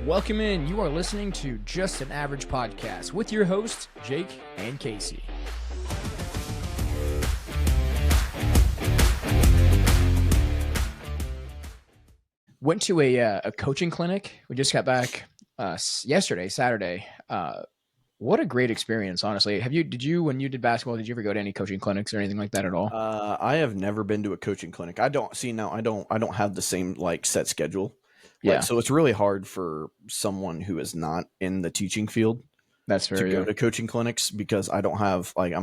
Welcome in. You are listening to Just an Average Podcast with your hosts, Jake and Casey. Went to a coaching clinic. We just got back yesterday, Saturday. What a great experience, honestly. When you did basketball, did you ever go to any coaching clinics or anything like that at all? I have never been to a coaching clinic. I don't have the same set schedule. Yeah, So it's really hard for someone who is not in the teaching field that's to fair. go to coaching clinics because I don't have it's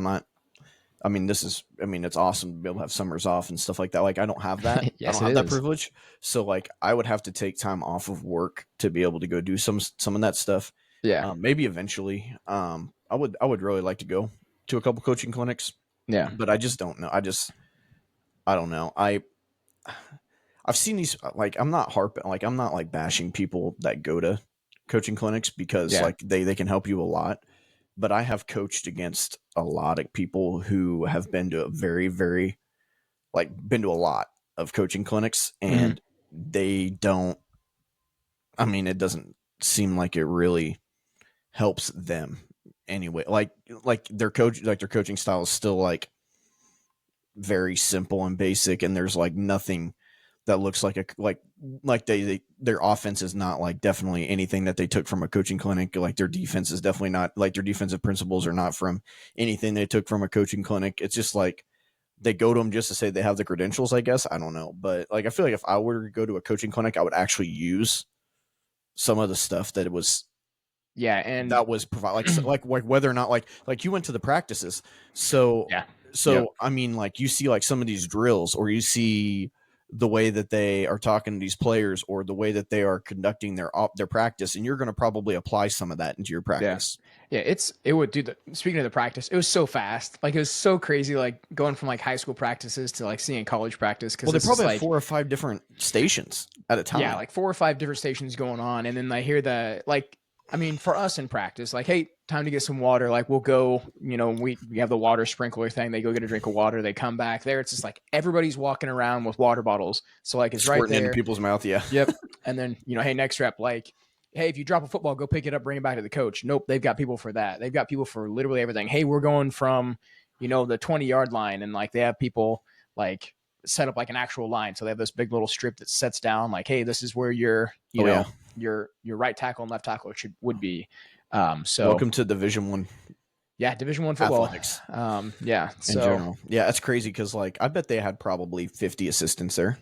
awesome to be able to have summers off and stuff like that. I don't have that. Yes, I don't have it that is. privilege. So I would have to take time off of work to be able to go do some of that stuff. Yeah, Maybe eventually. I would really like to go to a couple coaching clinics. yeah, But I just don't know. I don't know. I've seen these, I'm not bashing people that go to coaching clinics because yeah. they can help you a lot. But I have coached against a lot of people who have been to a been to a lot of coaching clinics, and they don't. I mean, it doesn't seem like it really helps them anyway. Their coaching style is still very simple and basic, and there's nothing that looks their offense is not definitely anything that they took from a coaching clinic. Their defense is definitely not, their defensive principles are not from anything they took from a coaching clinic. It's just they go to them just to say they have the credentials, I guess. I don't know, but I feel like if I were to go to a coaching clinic, I would actually use some of the stuff that it was. Yeah, and that was provided, whether or not you went to the practices. So yeah. I mean, you see some of these drills, or you see the way that they are talking to these players, or the way that they are conducting their practice, and you're going to probably apply some of that into your practice. Yeah, speaking of the practice, it was so fast. It was so crazy, going from high school practices to seeing college practice. Well, they probably have 4 or 5 different stations at a time. Yeah, 4 or 5 different stations going on. And then I hear for us in practice, hey, time to get some water. We'll go, we have the water sprinkler thing. They go get a drink of water. They come back there. It's just everybody's walking around with water bottles. So it's squirting right there into people's mouth. Yeah. Yep. And then, hey, next rep, hey, if you drop a football, go pick it up, bring it back to the coach. Nope. They've got people for that. They've got people for literally everything. Hey, we're going from, the 20-yard line. And they have people set up an actual line. So they have this big little strip that sets down hey, this is where your right tackle and left tackle would be. So welcome to Division I. Yeah, Division I football. Athletics. Yeah. In general. Yeah, that's crazy because I bet they had probably 50 assistants there.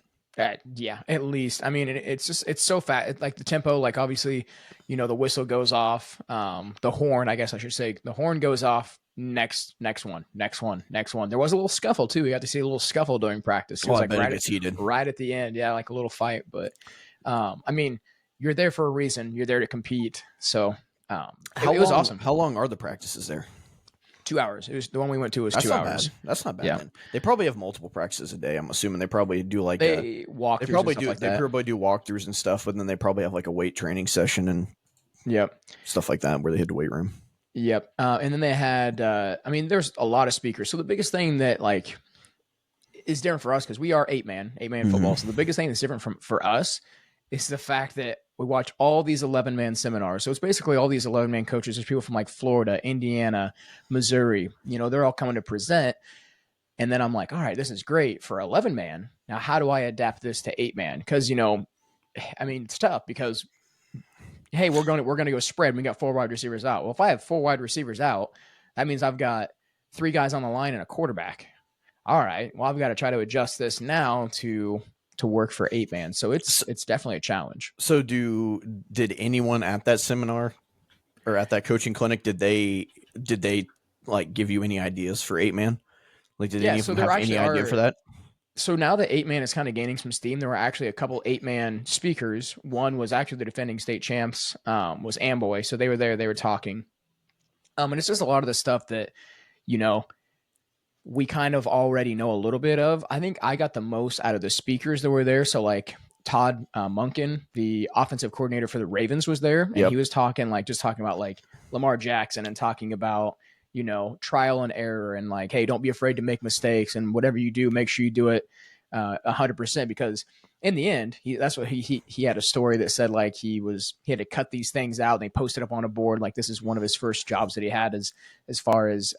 Yeah, at least. I mean, it's so fast. The tempo, obviously, the whistle goes off. The horn, I guess I should say, the horn goes off. Next one. There was a little scuffle too. We got to see a little scuffle during practice. It was heated right at the end. Yeah, a little fight. But I mean, you're there for a reason. You're there to compete. So it was awesome. How long are the practices there? 2 hours. It was the one we went to was That's 2 hours. That's not bad. Yeah. Then. They probably have multiple practices a day. I'm assuming they probably do they walk. They probably do. They probably do walkthroughs and stuff, but then they probably have a weight training session and stuff like that where they hit the weight room. Yep. And then they had. There's a lot of speakers. So the biggest thing that is different for us because we are 8-man football. So the biggest thing that's different for us is the fact that we watch all these 11-man seminars. So it's basically all these 11-man coaches. There's people from Florida, Indiana, Missouri. They're all coming to present. And then I'm all right, this is great for 11-man. Now, how do I adapt this to 8-man? Because, it's tough because, hey, we're going to go spread. We got 4 wide receivers out. Well, if I have 4 wide receivers out, that means I've got 3 guys on the line and a quarterback. All right, well, I've got to try to adjust this now to work for 8-man. So it's definitely a challenge. So did anyone at that seminar or at that coaching clinic, did they give you any ideas for 8-man? Did any of them have any idea for that? So now that 8-man is kind of gaining some steam, there were actually a couple 8-man speakers. One was actually the defending state champs, was Amboy. So they were there, they were talking. And it's just a lot of the stuff that, we kind of already know a little bit of. I think I got the most out of the speakers that were there. So Todd Monken, the offensive coordinator for the Ravens, was there. And he was talking about Lamar Jackson and talking about, trial and error and hey, don't be afraid to make mistakes and whatever you do, make sure you do it 100% because in the end, that's what he had a story that said like he had to cut these things out and they posted up on a board like this is one of his first jobs that he had as far as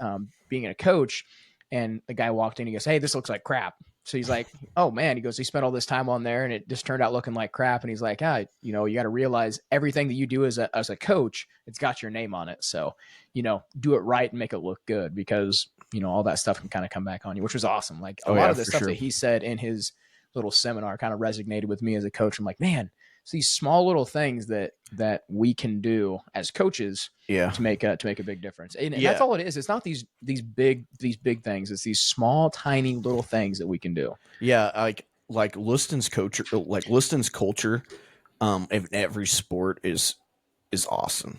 being a coach. And the guy walked in, he goes, "Hey, this looks like crap." So he's like, "Oh man," he goes, "He spent all this time on there and it just turned out looking like crap." And he's like, you know, you got to realize everything that you do as a coach, it's got your name on it. So, you know, do it right and make it look good because, you know, all that stuff can kind of come back on you, which was awesome. Like a lot of the stuff that he said in his little seminar kind of resonated with me as a coach. I'm like, man, it's these small little things that we can do as coaches to make a big difference. And that's all it is. It's not these big things. It's these small, tiny little things that we can do. Yeah. Like Liston's culture, in every sport is awesome.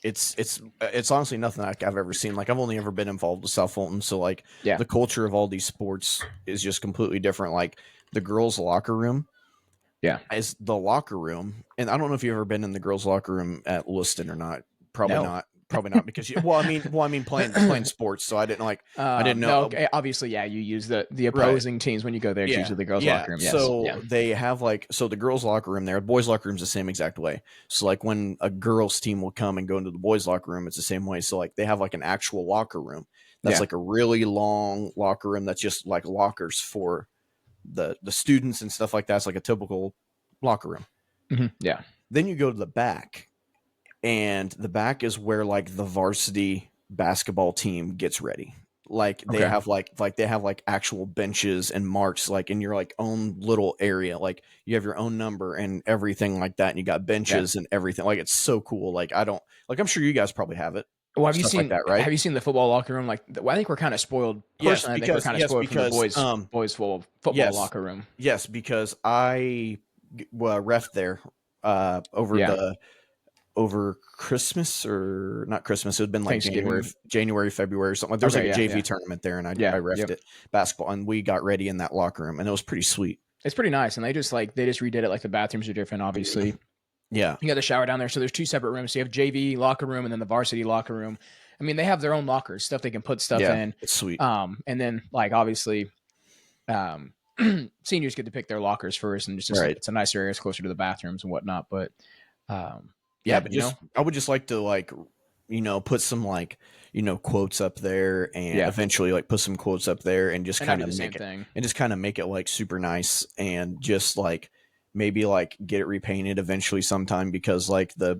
It's honestly nothing like I've ever seen. Like I've only ever been involved with South Fulton, so like the culture of all these sports is just completely different. Like the girls' locker room, is the locker room, and I don't know if you've ever been in the girls' locker room at Liston or not. Probably not because I mean playing sports, so I didn't I didn't know. No, okay, obviously, yeah, you use the opposing teams when you go there. It's usually the girls' locker room. Yes. So they have the girls' locker room there. The boys' locker room's the same exact way. So like when a girls' team will come and go into the boys' locker room, it's the same way. So like they have like an actual locker room that's like a really long locker room that's just like lockers for the students and stuff like that. It's like a typical locker room. Mm-hmm. Yeah. Then you go to the back. And the back is where like the varsity basketball team gets ready. Like they have they have actual benches and marks like in your like own little area. Like you have your own number and everything like that. And you got benches and everything. Like it's so cool. Like I'm sure you guys probably have it. Well, have you seen that, right? Have you seen the football locker room? Like, I think we're kind of spoiled. Personally, I think we're kind of spoiled from the boys football locker room. Yes, because I ref there over Christmas or not Christmas. It had been like January, February or something. There was like a JV tournament there and I refed it basketball and we got ready in that locker room and it was pretty sweet. It's pretty nice. And they just redid it. Like the bathrooms are different, obviously. Yeah. You got the shower down there. So there's two separate rooms. So you have JV locker room and then the varsity locker room. I mean, they have their own lockers, stuff they can put stuff in. It's sweet. And then like, obviously, seniors get to pick their lockers first and just it's a nicer area. It's closer to the bathrooms and whatnot. But, but I would just like to put some quotes up there and eventually put some quotes up there and just kind of make it like super nice and just like maybe like get it repainted eventually sometime because like the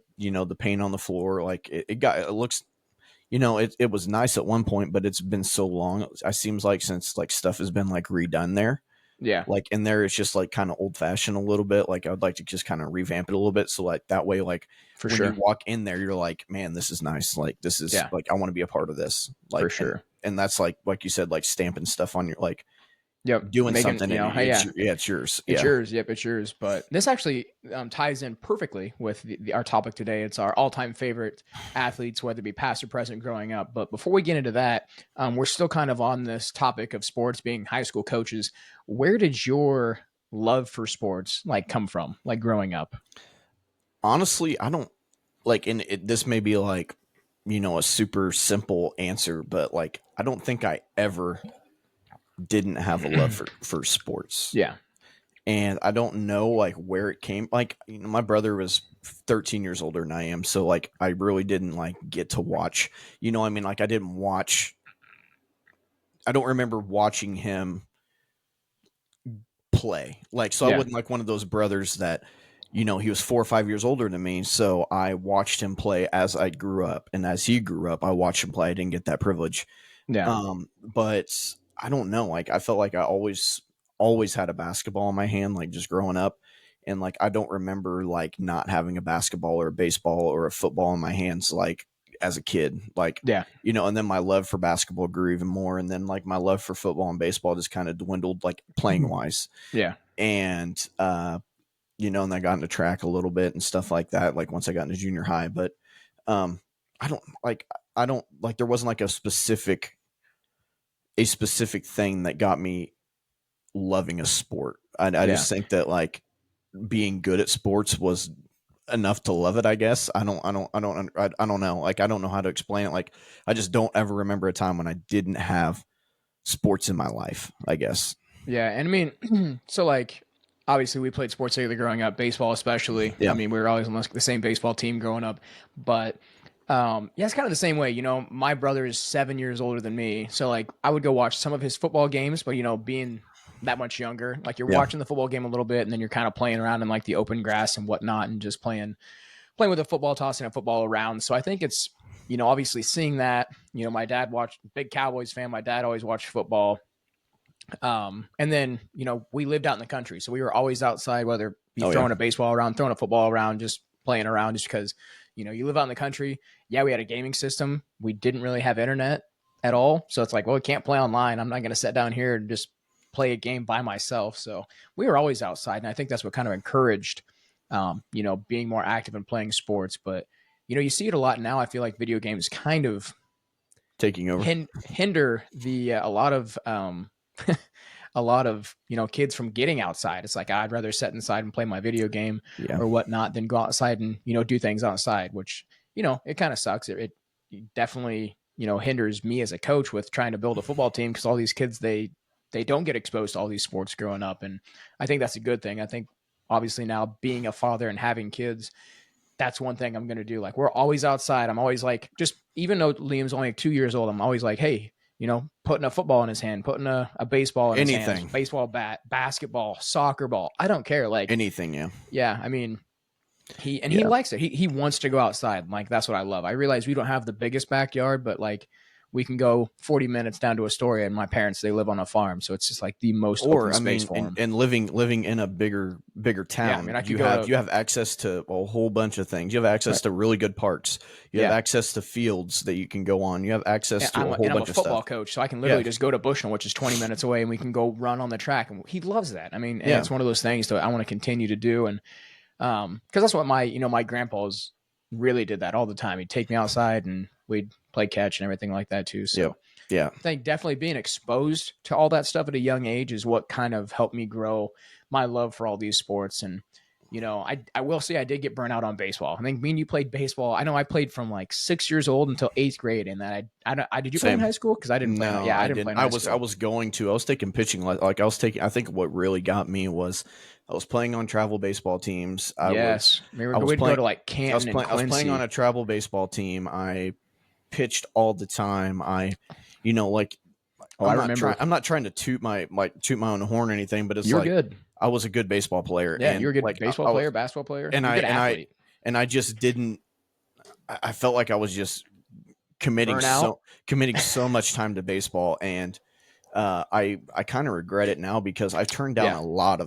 paint on the floor, like it looks, it was nice at one point, but it's been so long. It seems like since like stuff has been like redone there. Yeah. Like in there, it's just like kind of old fashioned a little bit. Like I would like to just kind of revamp it a little bit. So like that way, like when you walk in there, you're like, man, this is nice. Like this is like, I want to be a part of this. Like, for sure. And that's like you said, like stamping stuff on your, like, doing something. It's yours. It's yours. Yep. It's yours. But this actually ties in perfectly with our topic today. It's our all-time favorite athletes, whether it be past or present growing up. But before we get into that, we're still kind of on this topic of sports, being high school coaches. Where did your love for sports like come from, like growing up? Honestly, I don't like, and this may be like, a super simple answer, but like, I don't think I ever didn't have a love for sports. Yeah. And I don't know like where it came. Like, my brother was 13 years older than I am. So like, I really didn't like get to watch, like I don't remember watching him play. Like, so I wasn't like one of those brothers that, he was 4 or 5 years older than me. So I watched him play as I grew up, and as he grew up, I watched him play. I didn't get that privilege. Yeah. But I don't know. Like, I felt like I always had a basketball in my hand, like just growing up. And like, I don't remember like not having a basketball or a baseball or a football in my hands, like as a kid, like, and then my love for basketball grew even more. And then like my love for football and baseball just kind of dwindled, like playing wise. Yeah. And, and I got into track a little bit and stuff like that. Like once I got into junior high, but, I don't like, there wasn't like a specific thing that got me loving a sport. I just think that like being good at sports was enough to love it, I guess. I don't know. Like, I don't know how to explain it. Like, I just don't ever remember a time when I didn't have sports in my life, I guess. Yeah. And I mean, so like, obviously we played sports together growing up, baseball especially. Yeah. I mean, we were always on the same baseball team growing up, but yeah, it's kind of the same way. My brother is 7 years older than me, so like I would go watch some of his football games, but being that much younger, like you're Yeah. watching the football game a little bit, and then you're kind of playing around in like the open grass and whatnot, and just playing with a football, tossing a football around. So I think it's obviously seeing that. My dad watched, big Cowboys fan. My dad always watched football. And then, we lived out in the country, so we were always outside, whether it be throwing a baseball around, throwing a football around, just playing around, just because, you live out in the country. Yeah, we had a gaming system. We didn't really have internet at all. So it's like, well, we can't play online. I'm not going to sit down here and just play a game by myself. So we were always outside. And I think that's what kind of encouraged, being more active and playing sports. But, you see it a lot now. I feel like video games kind of taking over. Hinder a lot of a lot of kids from getting outside. It's like I'd rather sit inside and play my video game or whatnot than go outside and do things outside, which it kind of sucks. It definitely hinders me as a coach with trying to build a football team, because all these kids they don't get exposed to all these sports growing up, and I think that's a good thing. I think obviously now being a father and having kids, that's one thing I'm going to do. Like, we're always outside. I'm always like, just even though Liam's only like 2 years old, I'm always like, hey, putting a football in his hand, putting a baseball in his hand, baseball bat, basketball, soccer ball. I don't care. Like anything. Yeah. Yeah. I mean, he likes it. He wants to go outside. Like, that's what I love. I realize we don't have the biggest backyard, but like we can go 40 minutes down to Astoria, and my parents, they live on a farm. So it's just like the most open space for them. And living in a bigger town, yeah, I mean, you have access to a whole bunch of things. You have access to really good parks. You have access to fields that you can go on. You have access to a whole bunch of stuff. I'm a football coach, so I can literally just go to Bushnell, which is 20 minutes away, and we can go run on the track. And he loves that. I mean, and it's one of those things that I want to continue to do. And because that's what my grandpa's really did that all the time. He'd take me outside and we'd play catch and everything like that too. So yeah, I think definitely being exposed to all that stuff at a young age is what kind of helped me grow my love for all these sports. And I will say I did get burnt out on baseball. I think me and you played baseball. I know I played from like 6 years old until 8th grade, and that I did you play in high school? Because I didn't. No, yeah, I didn't play in high school. I was taking pitching. Like I was taking. I think what really got me was I was playing on travel baseball teams. We'd go to like Canton and Quincy. I was playing on a travel baseball team. I pitched all the time. I remember. I'm not trying to toot my own horn or anything, but it's You're good. I was a good baseball player. Yeah, and you're a good like, baseball player, basketball player, and I just didn't. I felt like I was just committing so much time to baseball, and I kind of regret it now, because I've turned down a lot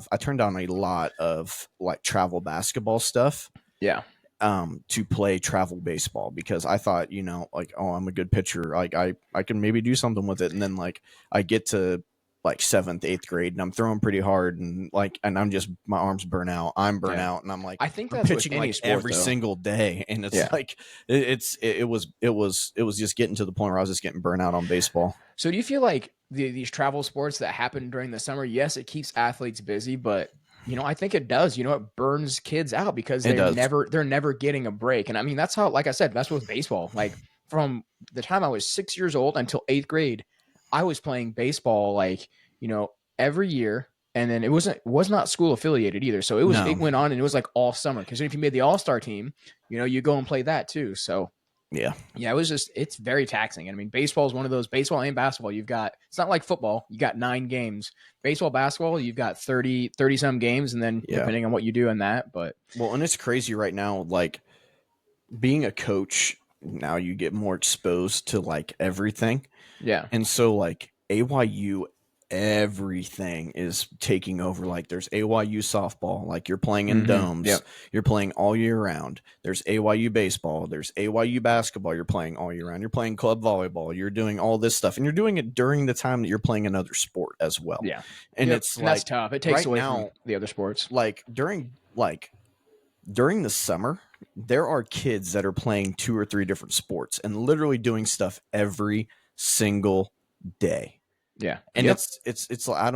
of like travel basketball stuff. Yeah. To play travel baseball, because I thought, like, oh, I'm a good pitcher. Like I can maybe do something with it. And then like I get to like 7th, 8th grade, and I'm throwing pretty hard, and I'm just, my arms burn out. I'm burnt out, and I'm like, I think that's pitching like sport, every single day, and it's like it was just getting to the point where I was just getting burnt out on baseball. So do you feel like these travel sports that happen during the summer, yes, it keeps athletes busy, but I think it does. It burns kids out, because they're never getting a break. And I mean, that's how, like I said, that's with baseball. Like, from the time I was 6 years old until 8th grade, I was playing baseball like, every year. And then it was not school affiliated either. So it went on, and it was like all summer. Because if you made the all-star team, you go and play that too. So yeah, it's very taxing. I mean, baseball is one of those, baseball and basketball. It's not like football. You got 9 games. Baseball, basketball, you've got 30 some games, and then depending on what you do in that. But and it's crazy right now. Like, being a coach now, you get more exposed to like everything. Yeah. And so like AYU, everything is taking over. Like, there's AYU softball, like you're playing in domes. Yep. You're playing all year round. There's AYU baseball. There's AYU basketball. You're playing all year round. You're playing club volleyball. You're doing all this stuff, and you're doing it during the time that you're playing another sport as well. Yeah. And it's like, that's tough. It takes away from the other sports. Like during the summer, there are kids that are playing 2 or 3 different sports and literally doing stuff every single day. Yeah. And it's like,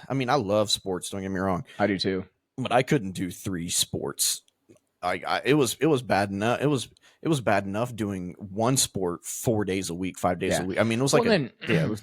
I mean, I love sports, don't get me wrong. I do too. But I couldn't do 3 sports. It was bad enough. it was bad enough doing one sport 4 days a week, 5 days Yeah. a week. I mean, it was Well, like then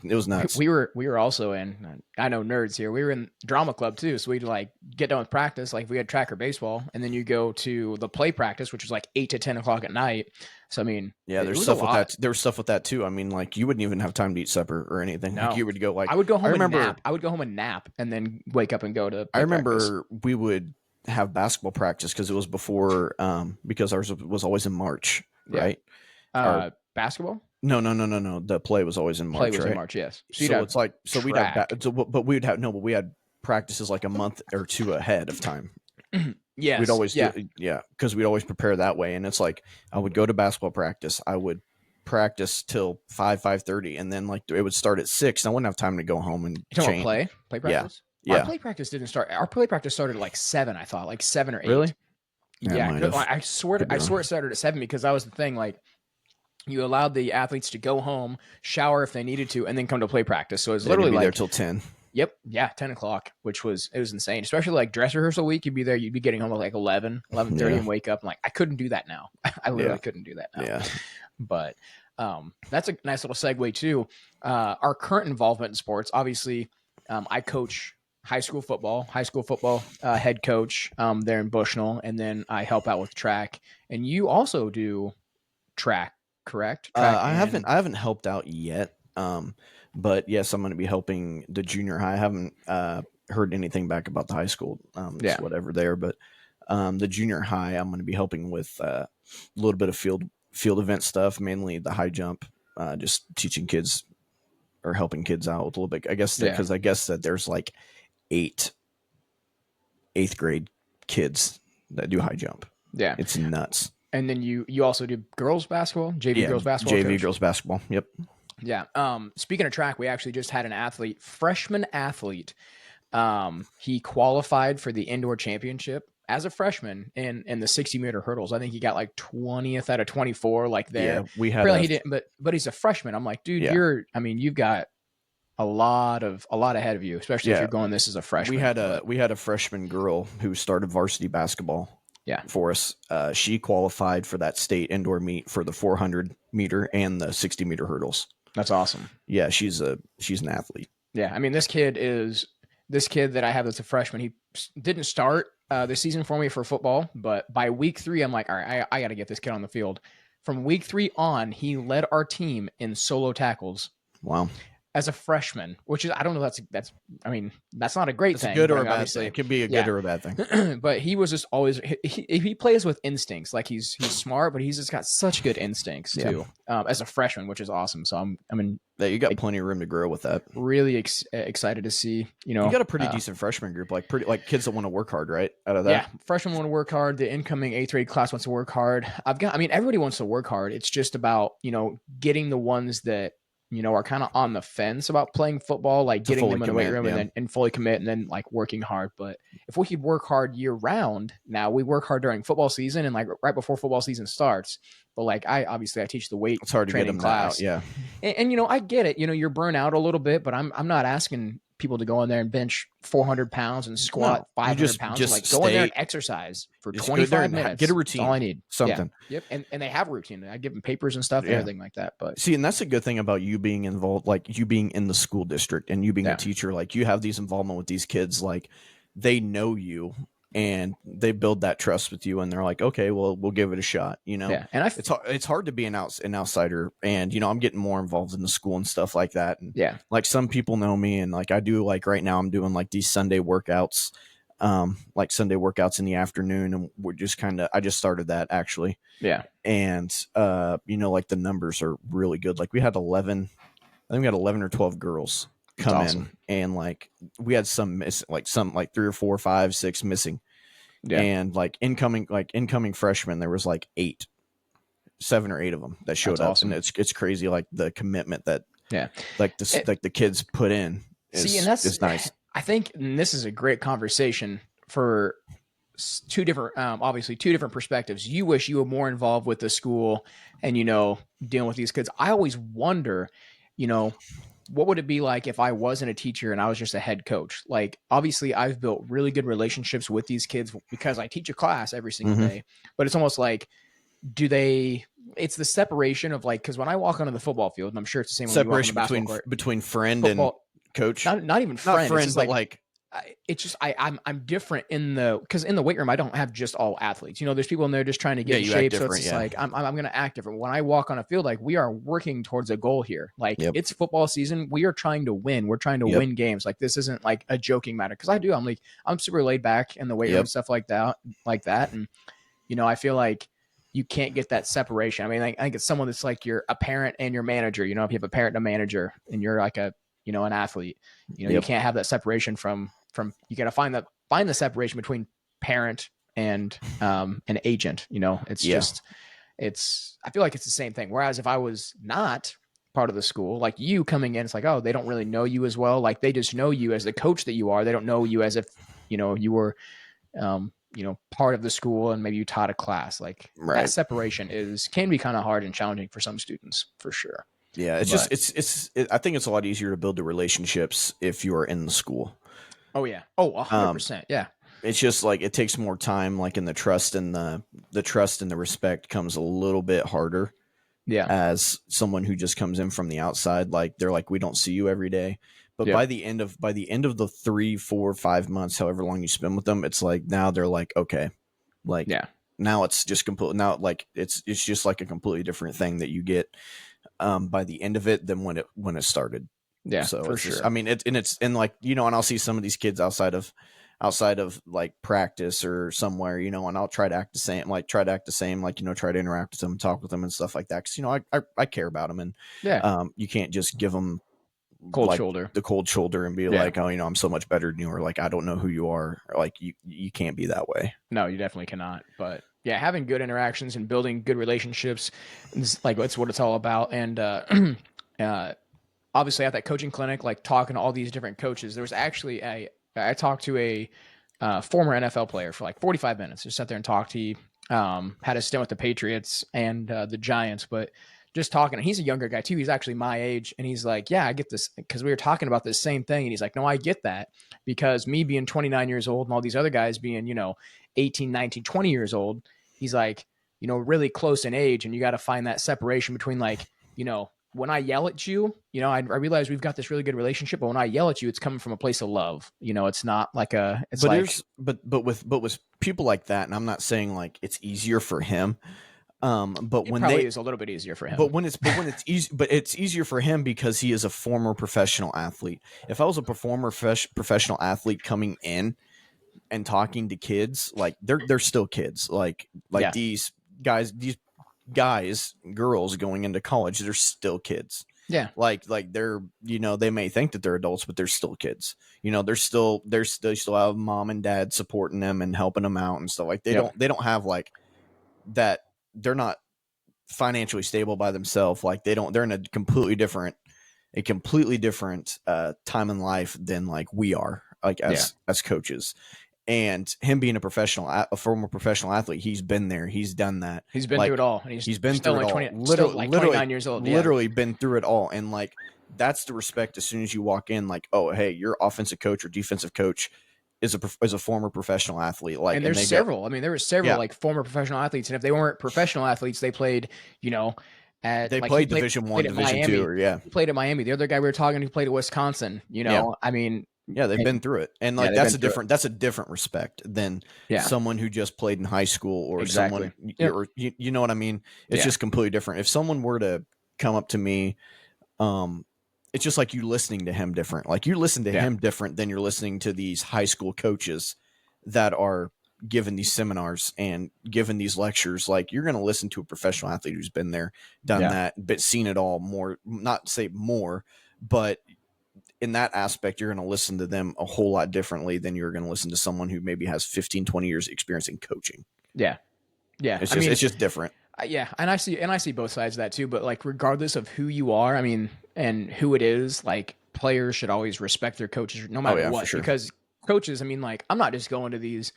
it was nuts. we were also in, I know nerds here, we were in drama club too, so we'd like get done with practice, like if we had track or baseball, and then you go to the play practice, which was like 8 to 10 o'clock at night. So I mean, Yeah, it there's was stuff a with lot. that. There was stuff with that too. I mean, like you wouldn't even have time to eat supper or anything. Like No. you would go like I would go home remember, and nap. I would go home and nap and then wake up and go to I play practice. remember we would have basketball practice because it was before because ours was always in March, Yeah. right? Or Basketball no. The play was always in March, play was right? in March, yes. So it's like so we'd have track. but we'd have no, but we had practices like a month or two ahead of time. Yes, We'd always do because we'd always prepare that way. And it's like I would go to basketball practice, I would practice till 5:30, and then like it would start at 6. And I wouldn't have time to go home and You talking change. about play practice? Yeah. Our play practice didn't start. Our play practice started at like 7. I thought like 7 or 8. Really? Yeah, might have. I swear it started at 7 because that was the thing. Like you allowed the athletes to go home, shower if they needed to, and then come to play practice. So it was They'd literally be like there till 10. Yep. Yeah. 10 o'clock, which was insane, especially like dress rehearsal week. You'd be there. You'd be getting home at like 11:30 Yeah. and wake up. I'm like, I couldn't do that now. I literally couldn't do that now. Yeah. But that's a nice little segue too. Our current involvement in sports, obviously, I coach high school football head coach there in Bushnell. And then I help out with track, and you also do track, correct? Track I haven't helped out yet. But yes, I'm going to be helping the junior high. I haven't heard anything back about the high school. It's whatever there, but the junior high, I'm going to be helping with a little bit of field event stuff, mainly the high jump, just teaching kids or helping kids out with a little bit. I guess because I guess that there's like 8th grade kids that do high jump. Yeah, it's nuts. And then you also do girls basketball, JV girls basketball. JV girls basketball. Yep. Yeah. Speaking of track, we actually just had an freshman athlete. He qualified for the indoor championship as a freshman in the 60-meter hurdles. I think he got like 20th out of 24, like there. Yeah, we had. Apparently he didn't, but he's a freshman. I'm like, dude, you've got a lot ahead of you, especially if you're going this as a freshman. We had a freshman girl who started varsity basketball. Yeah. For us, she qualified for that state indoor meet for the 400 meter and the 60-meter hurdles. That's awesome. Yeah, she's an athlete. Yeah, I mean, this kid that I have that's a freshman. He didn't start this season for me for football, but by week 3, I'm like, all right, I got to get this kid on the field. From week 3 on, he led our team in solo tackles. Wow. As a freshman, which is, I don't know, that's I mean, that's not a great thing. Good or a bad thing. It could be a good or a bad thing. But he was just always, he plays with instincts. Like he's smart, but he's just got such good instincts too. As a freshman, which is awesome. So you got plenty of room to grow with that. Really excited to see, you got a pretty decent freshman group, like kids that want to work hard, right? Out of that. Yeah. Freshmen want to work hard. The incoming 8th grade class wants to work hard. Everybody wants to work hard. It's just about, getting the ones that, are kind of on the fence about playing football, like getting them in the weight room and fully commit and then like working hard. But if we could work hard year round, now we work hard during football season and like right before football season starts. But like I teach the weight it's hard to training get them class. Out, yeah. And I get it. You're burnt out a little bit, but I'm not asking people to go in there and bench 400 pounds and squat 500 pounds. Just like go in there and exercise for 25 minutes. Get a routine. That's all I need. Something. Yeah. Yep. And they have a routine. I give them papers and stuff and everything like that. But see, and that's a good thing about you being involved, like you being in the school district and you being a teacher, like you have these involvement with these kids, like they know you and they build that trust with you and they're like, okay, well, we'll give it a shot, Yeah. And it's hard to be an outsider and, I'm getting more involved in the school and stuff like that. And like some people know me and like I do, like right now I'm doing like these Sunday workouts, like Sunday workouts in the afternoon. And we're just I just started that actually. Yeah. And, like the numbers are really good. Like we had 11 or 12 girls come in and like we had some miss, like some like 3 or 4, 5, 6 missing. Yeah. And like incoming freshmen, there was like 7 or 8 of them that showed up. Awesome. And it's crazy. Like the commitment that like the kids put in is nice. I think this is a great conversation for obviously two different perspectives. You wish you were more involved with the school and, dealing with these kids. I always wonder, what would it be like if I wasn't a teacher and I was just a head coach? Like, obviously I've built really good relationships with these kids because I teach a class every single day, but it's almost like, do they? It's the separation of like, because when I walk onto the football field, and I'm sure it's the same when you walk on the Separation basketball court, between friend and football, coach. not even Not friend. It's friend, just but like it's just I'm different in the because in the weight room I don't have just all athletes. You know, there's people in there just trying to get in you act shape. So it's different. just Yeah. like I'm gonna act different. When I walk on a field, like we are working towards a goal here. Like Yep. it's football season. We are trying to win. We're trying to Yep. win games. Like this isn't like a joking matter. Cause I'm super laid back in the weight room Yep. and stuff like that. And you know, I feel like you can't get that separation. I mean, I think it's someone that's like you're a parent and your manager. You know, if you have a parent and a manager and you're like a, you know, an athlete, you know, you Yep. can't have that separation from you got to find the separation between parent and an agent. You know, it's Yeah. just I feel like it's the same thing. Whereas if I was not part of the school, like you coming in, it's like, oh, they don't really know you as well. Like they just know you as the coach that you are. They don't know you as if, you know, you were you know, part of the school and maybe you taught a class. Like Right. that separation can be kind of hard and challenging for some students, for sure. Yeah, it's But- just I think it's a lot easier to build the relationships if you are in the school. Oh yeah. Oh, 100%. Yeah. It's just like it takes more time, like in the trust and the trust and the respect comes a little bit harder. Yeah. As someone who just comes in from the outside, like they're like, we don't see you every day. But Yeah. by the end of the 3, 4, 5 months, however long you spend with them, it's like now they're like, okay, like Yeah. now it's just complete. Now like it's just like a completely different thing that you get by the end of it than when it started. Yeah. So for it's sure. just, I mean, it's like, you know, and I'll see some of these kids outside of like practice or somewhere, you know, and I'll try to act the same, like try to interact with them, talk with them and stuff like that. Cause you know, I care about them and Yeah. you can't just give them Cold like shoulder. the cold shoulder and be Yeah. like, oh, you know, I'm so much better than you, or like, I don't know who you are. Or, like you can't be that way. No, you definitely cannot. But yeah, having good interactions and building good relationships is like that's what it's all about. And obviously at that coaching clinic, like talking to all these different coaches, there was actually I talked to a former NFL player for like 45 minutes. Just sat there and talked. He had a stint with the Patriots and the Giants, but just talking. And he's a younger guy too. He's actually my age, and he's like, "Yeah, I get this," because we were talking about this same thing. And he's like, "No, I get that because me being 29 years old and all these other guys being, you know, 18, 19, 20 years old, he's like, you know, really close in age, and you got to find that separation between like, you know." When I yell at you, you know, I realize we've got this really good relationship, but when I yell at you, it's coming from a place of love. You know, it's not like it's but like, but with people like that, and I'm not saying like it's easier for him. But it when probably is a little bit easier for him. but when it's easy, but it's easier for him because he is a former professional athlete. If I was a professional athlete coming in and talking to kids, like they're still kids. Like Yeah. these girls going into college, they're still kids. Yeah. Like they're, you know, they may think that they're adults, but they're still kids. You know, they still have mom and dad supporting them and helping them out and stuff. Like they don't have like that. They're not financially stable by themselves. Like they're in a completely different time in life than like we are, like as coaches. And him being a former professional athlete, he's been there, he's done that, He's been through it all, and he's been still through it only all. still like 29 years old. Literally been through it all. And like that's the respect as soon as you walk in, like, oh hey, your offensive coach or defensive coach is a former professional athlete. Like, and there's several. I mean, there were several like former professional athletes, and if they weren't professional athletes, they played, you know, they played Division I, Division II, or he played at Miami. The other guy we were talking to played at Wisconsin. You know, I mean, yeah, they've been through it, and like that's a different respect than someone who just played in high school or someone, or you know what I mean. It's just completely different. If someone were to come up to me, it's just like you listening to him different. Like you listen to him different than you're listening to these high school coaches that are given these seminars and given these lectures. Like you're going to listen to a professional athlete who's been there, done that, but seen it all more, not to say more, but in that aspect, you're going to listen to them a whole lot differently than you're going to listen to someone who maybe has 15, 20 years experience in coaching. Yeah. Yeah. It's just different. Yeah. And I see both sides of that too, but like, regardless of who you are, I mean, and who it is, like players should always respect their coaches no matter what, because coaches, I mean, like I'm not just going to these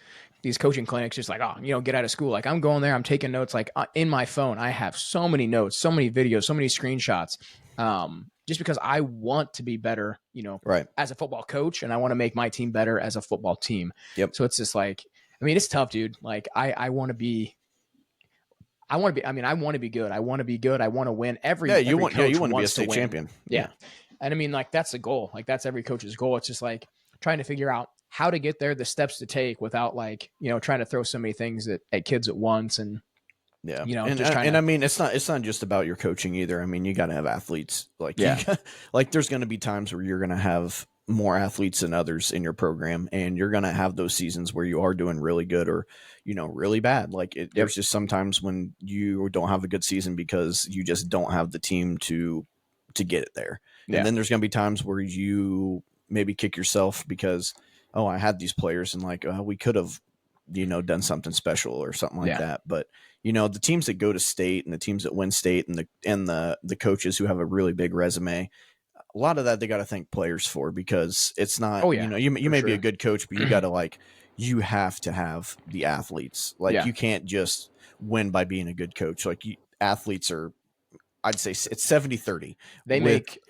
coaching clinics just like, oh, you know, get out of school. Like I'm going there, I'm taking notes. Like in my phone, I have so many notes, so many videos, so many screenshots. Just because I want to be better, you know, as a football coach, and I want to make my team better as a football team. Yep. So it's just like, I mean, it's tough, dude. Like I want to be, I want to be. I mean, I want to be good. I want to be good. I want to win. Yeah, you Every want yeah, coach you want to be a wants to state win. champion. Yeah. And I mean, like that's the goal. Like that's every coach's goal. It's just like trying to figure out how to get there, the steps to take without like, trying to throw so many things at kids at once and Yeah. just trying And to I mean it's not just about your coaching either. I mean, you got to have athletes. Like like there's going to be times where you're going to have more athletes than others in your program, and you're going to have those seasons where you are doing really good or really bad. Like there's just sometimes when you don't have a good season because you just don't have the team to get it there. And then there's going to be times where you maybe kick yourself because I had these players and like we could have done something special or something like that. But the teams that go to state and the teams that win state and the coaches who have a really big resume, a lot of that they got to thank players for, because it's not, you may be a good coach, but you got to you have to have the athletes. Like you can't just win by being a good coach. Like athletes are, I'd say it's 70-30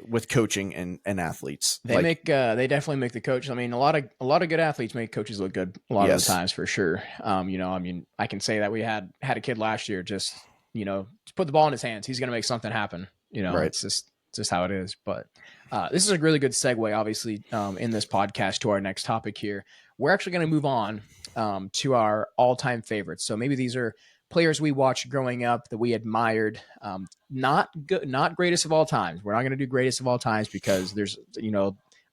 with coaching and athletes. They definitely make the coach. I mean, a lot of good athletes make coaches look good a lot of the times for sure. I mean, I can say that we had a kid last year, just put the ball in his hands. He's going to make something happen. Right. It's just how it is. But this is a really good segue, obviously, in this podcast to our next topic here. We're actually going to move on to our all-time favorites. So maybe these are players we watched growing up that we admired. Not greatest of all times. We're not going to do greatest of all times because there's,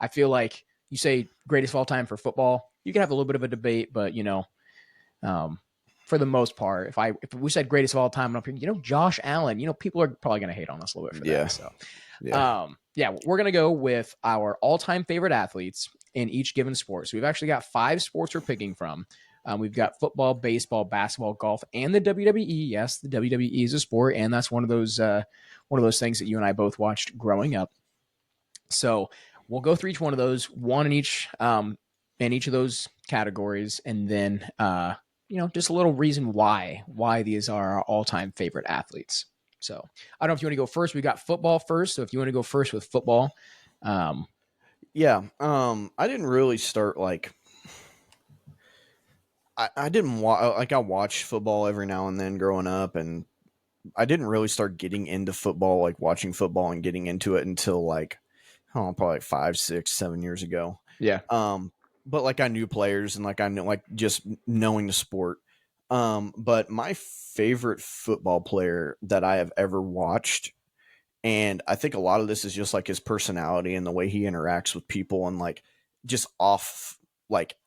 I feel like you say greatest of all time for football, you can have a little bit of a debate, but for the most part, if we said greatest of all time, up here, Josh Allen, people are probably going to hate on us a little bit for that. So, we're going to go with our all-time favorite athletes in each given sport. So we've actually got 5 sports we're picking from. We've got football, baseball, basketball, golf, and the WWE. Yes, the WWE is a sport, and that's one of those things that you and I both watched growing up. So we'll go through each one of those, one in each of those categories, and then just a little reason why these are our all-time favorite athletes. So I don't know if you want to go first. We got football first, so if you want to go first with football, I didn't really start I didn't I watched football every now and then growing up, and I didn't really start getting into football, like watching football and getting into it until probably 5, 6, 7 years ago. Yeah. But I knew players and I knew just knowing the sport. But my favorite football player that I have ever watched, and I think a lot of this is just his personality and the way he interacts with people and just off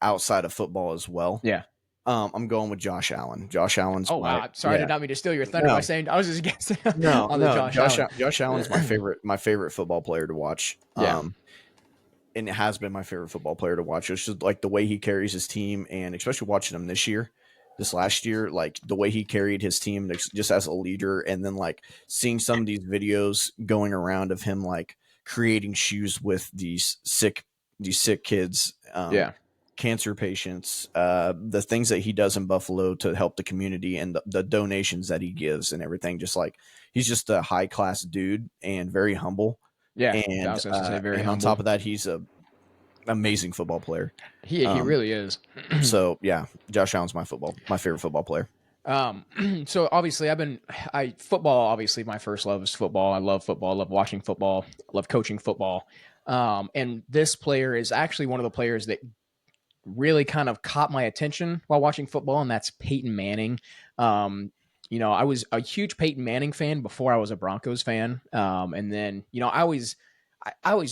outside of football as well. Yeah. I'm going with Josh Allen. Josh Allen's. Oh wow! Sorry, I did not mean to steal your thunder by saying I was just guessing. Josh Allen's my favorite football player to watch. Yeah. And it has been my favorite football player to watch. It's just the way he carries his team, and especially watching him this last year, the way he carried his team just as a leader, and then seeing some of these videos going around of him creating shoes with these sick kids. Cancer patients, the things that he does in Buffalo to help the community, and the donations that he gives and everything. Just he's just a high class dude and very humble. Yeah. And, I was going to say very humble. On top of that, he's a amazing football player. He really is. So yeah, Josh Allen's my favorite football player. So obviously football, obviously my first love is football. I love football. I love watching football. I love coaching football. And this player is actually one of the players that really kind of caught my attention while watching football, and that's Peyton Manning. I was a huge Peyton Manning fan before I was a Broncos fan. And then, I always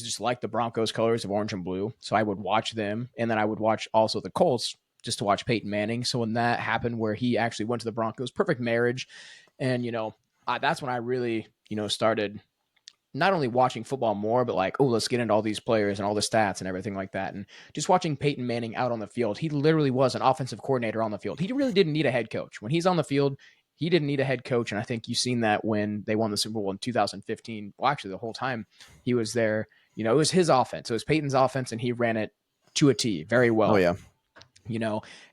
just liked the Broncos colors of orange and blue. So I would watch them, and then I would watch also the Colts just to watch Peyton Manning. So when that happened, where he actually went to the Broncos, perfect marriage. And, that's when I really, started not only watching football more, but let's get into all these players and all the stats and everything like that. And just watching Peyton Manning out on the field, he literally was an offensive coordinator on the field. He really didn't need a head coach. When he's on the field, he didn't need a head coach. And I think you've seen that when they won the Super Bowl in 2015. Well, actually the whole time he was there, it was his offense. It was Peyton's offense, and he ran it to a T very well. Oh yeah.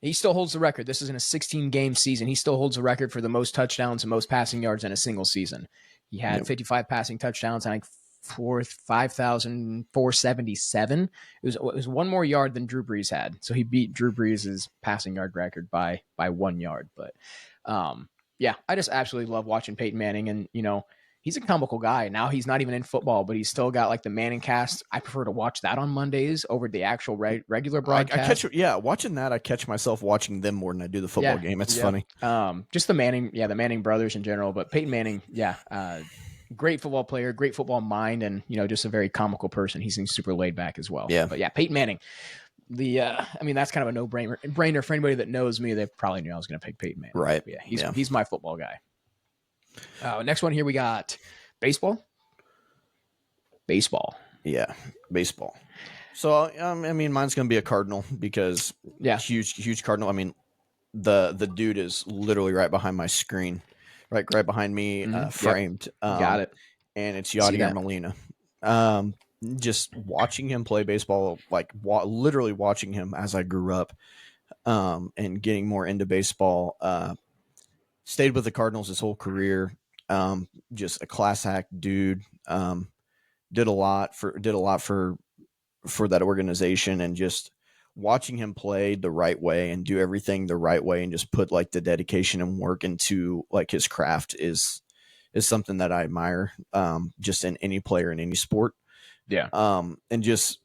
He still holds the record. This is in a 16-game season. He still holds the record for the most touchdowns and most passing yards in a single season. He had 55 passing touchdowns, I think 5,477. It was one more yard than Drew Brees had. So he beat Drew Brees' passing yard record by 1 yard. But Yeah, I just absolutely love watching Peyton Manning, and he's a comical guy. Now he's not even in football, but he's still got like the Manning cast. I prefer to watch that on Mondays over the actual regular I catch, broadcast. yeah, watching that, I catch myself watching them more than I do the football Yeah, game. It's yeah. funny. Just the Manning brothers in general, but Peyton Manning, yeah, great football player, great football mind, and just a very comical person. He seems super laid back as well. Yeah. But yeah, Peyton Manning. I mean, that's kind of a no-brainer for anybody that knows me. They probably knew I was going to pick Peyton Manning. Right. But yeah, Yeah. he's my football guy. Next one here we got baseball. Baseball. Yeah, baseball. So I mean, mine's gonna be a Cardinal because Yeah. huge Cardinal. I mean, the dude is literally right behind my screen, right behind me, Yep. framed. Got it. And it's See Yadier that. Molina. Just watching him play baseball, like literally watching him as I grew up, and getting more into baseball. Stayed with the Cardinals his whole career. Just a class act dude. Did a lot for that organization, and just watching him play the right way and do everything the right way and just put like the dedication and work into like his craft is something that I admire, just in any player in any sport. Yeah. And just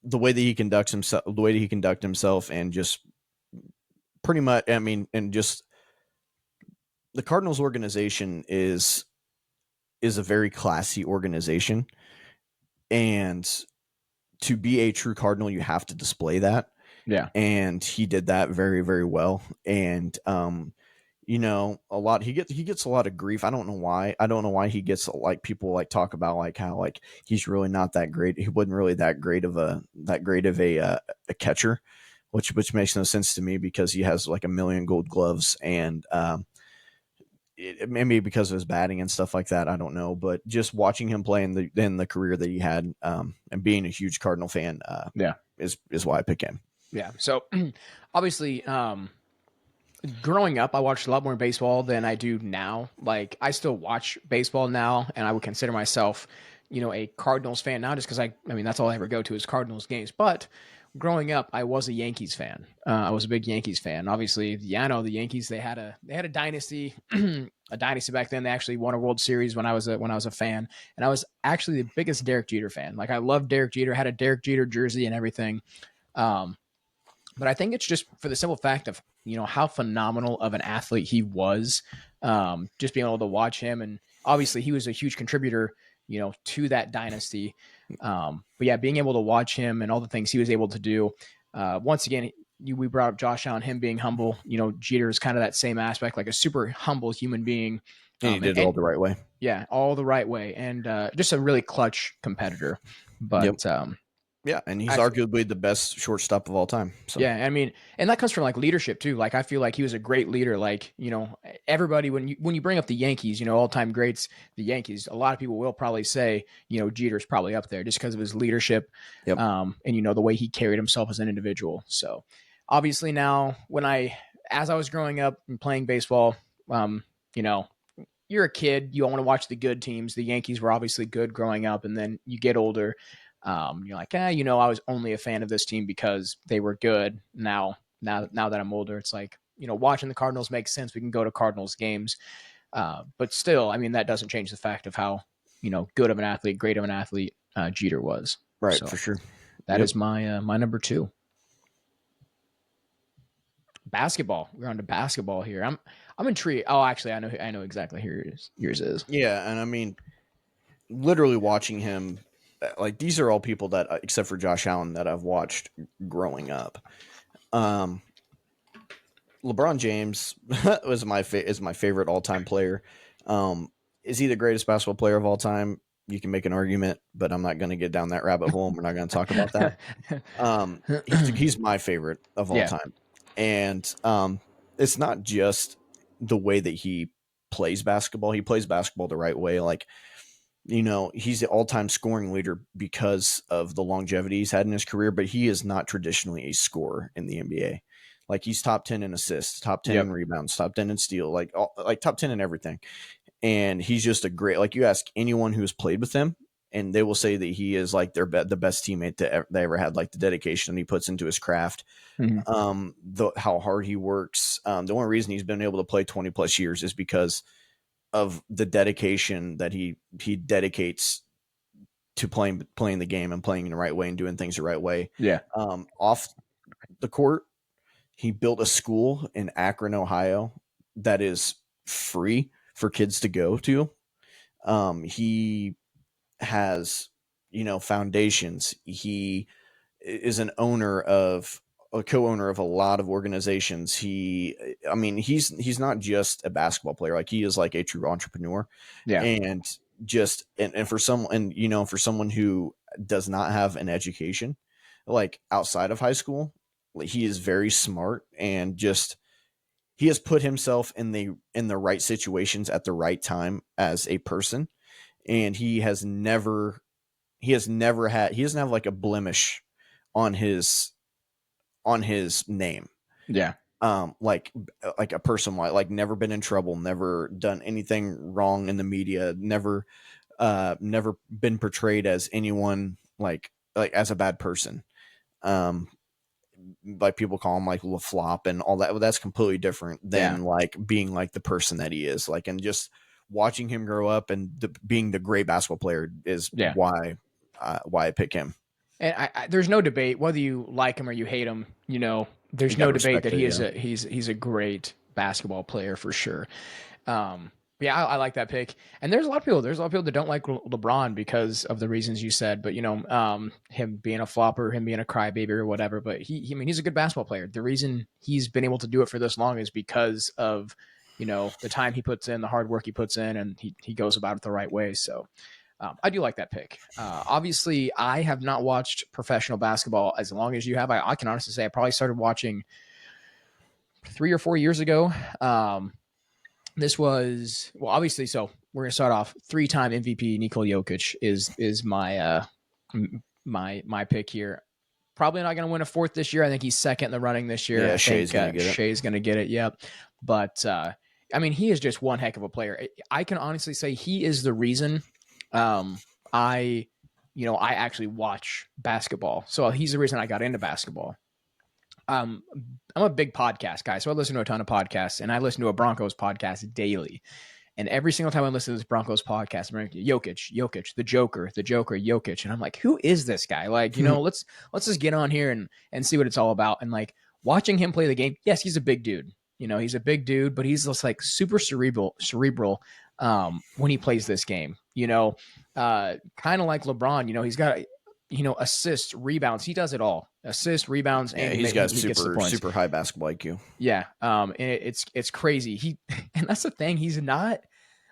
the way that he conducts himself, and just pretty much, I mean, and just the Cardinals organization is a very classy organization, and to be a true Cardinal, you have to display that. Yeah. And he did that very, very well. And he gets a lot of grief. I don't know why. I don't know why he gets, like, people like talk about like how like he's really not that great. He wasn't really that great of a catcher, which makes no sense to me, because he has like 1 million gold gloves, and maybe because of his batting and stuff like that, I don't know. But just watching him play in the career that he had, and being a huge Cardinal fan, is why I pick him. Yeah. So obviously, growing up, I watched a lot more baseball than I do now. Like, I still watch baseball now, and I would consider myself, a Cardinals fan now, just because I mean, that's all I ever go to is Cardinals games. But growing up, I was a Yankees fan. I was a big Yankees fan. Obviously, I know the Yankees. They had a dynasty, a dynasty back then. They actually won a World Series when I was a fan, and I was actually the biggest Derek Jeter fan. Like, I loved Derek Jeter. Had a Derek Jeter jersey and everything. But I think it's just for the simple fact of how phenomenal of an athlete he was. Just being able to watch him, and obviously he was a huge contributor to that dynasty. But yeah, being able to watch him and all the things he was able to do. Once again, we brought up Josh Allen, him being humble. Jeter is kind of that same aspect, like a super humble human being. And he did it all the right way. Yeah, all the right way, and just a really clutch competitor. But yeah, and he's arguably the best shortstop of all time. So. Yeah, I mean, and that comes from like leadership too. Like, I feel like he was a great leader. Like, everybody, when you bring up the Yankees, all time greats, the Yankees, a lot of people will probably say, Jeter's probably up there just because of his leadership, Yep. And the way he carried himself as an individual. So, obviously now, as I was growing up and playing baseball, you're a kid, you want to watch the good teams. The Yankees were obviously good growing up, and then you get older. You're like, I was only a fan of this team because they were good. Now that I'm older, it's like, watching the Cardinals makes sense. We can go to Cardinals games. But still, I mean, that doesn't change the fact of how, good of an athlete, great of an athlete, Jeter was. Right. So for sure. That is my number 2. Basketball. We're on to basketball here. I'm intrigued. Oh, actually, I know exactly who yours is. Yeah. And I mean, literally watching him, like, these are all people that, except for Josh Allen, that I've watched growing up. LeBron James is my favorite all-time player. Is he the greatest basketball player of all time? You can make an argument, but I'm not going to get down that rabbit hole. We're not going to talk about that. He's my favorite of all time. And it's not just the way that he plays basketball. He plays basketball the right way. Like, he's the all-time scoring leader because of the longevity he's had in his career, but he is not traditionally a scorer in the NBA. Like, he's top 10 in assists, top 10 in rebounds, top 10 in steal, like top 10 in everything. And he's just a great, like, you ask anyone who's played with him, and they will say that he is like the best teammate that they ever had. Like the dedication he puts into his craft, how hard he works. The only reason he's been able to play 20 plus years is because of the dedication that he dedicates to playing the game and playing in the right way and doing things the right way. Yeah. Off the court, he built a school in Akron, Ohio that is free for kids to go to. He has, foundations. He is a co-owner of a lot of organizations. He's not just a basketball player. Like he is like a true entrepreneur. Yeah. And just, and for someone, for someone who does not have an education, like outside of high school, he is very smart and just, he has put himself in the right situations at the right time as a person. And he doesn't have like a blemish on his name. Yeah. Like a person, like never been in trouble, never done anything wrong in the media, never been portrayed as anyone like as a bad person. Like people call him like LaFlop and all that. Well, that's completely different than like being like the person that he is. Like, and just watching him grow up and being the great basketball player is why I pick him. And there's no debate whether you like him or you hate him. There's no debate that he's a great basketball player for sure. I like that pick. And there's a lot of people that don't like LeBron because of the reasons you said, but him being a flopper, him being a crybaby or whatever, but he's a good basketball player. The reason he's been able to do it for this long is because of, the time he puts in, the hard work he puts in, and he goes about it the right way. So I do like that pick. Obviously I have not watched professional basketball as long as you have. I can honestly say I probably started watching 3 or 4 years ago. This was, well, obviously, so we're going to start off 3-time MVP Nikola Jokic is my my pick here. Probably not going to win a fourth this year. I think he's second in the running this year. Yeah, I Shea's think Shea's going to get it. Yep. But he is just one heck of a player. I can honestly say he is the reason I actually watch basketball. So he's the reason I got into basketball. I'm a big podcast guy, so I listen to a ton of podcasts, and I listen to a Broncos podcast daily. And every single time I listen to this Broncos podcast, I'm like, Jokic, the Joker, Jokic. And I'm like, who is this guy? Like, let's just get on here and see what it's all about. And like watching him play the game, yes, he's a big dude. He's a big dude, but he's just like super cerebral when he plays this game. Kind of like LeBron, he's got assists, rebounds. He does it all. Assists, rebounds, and he's got super high basketball IQ. Yeah. And it's crazy. And that's the thing. He's not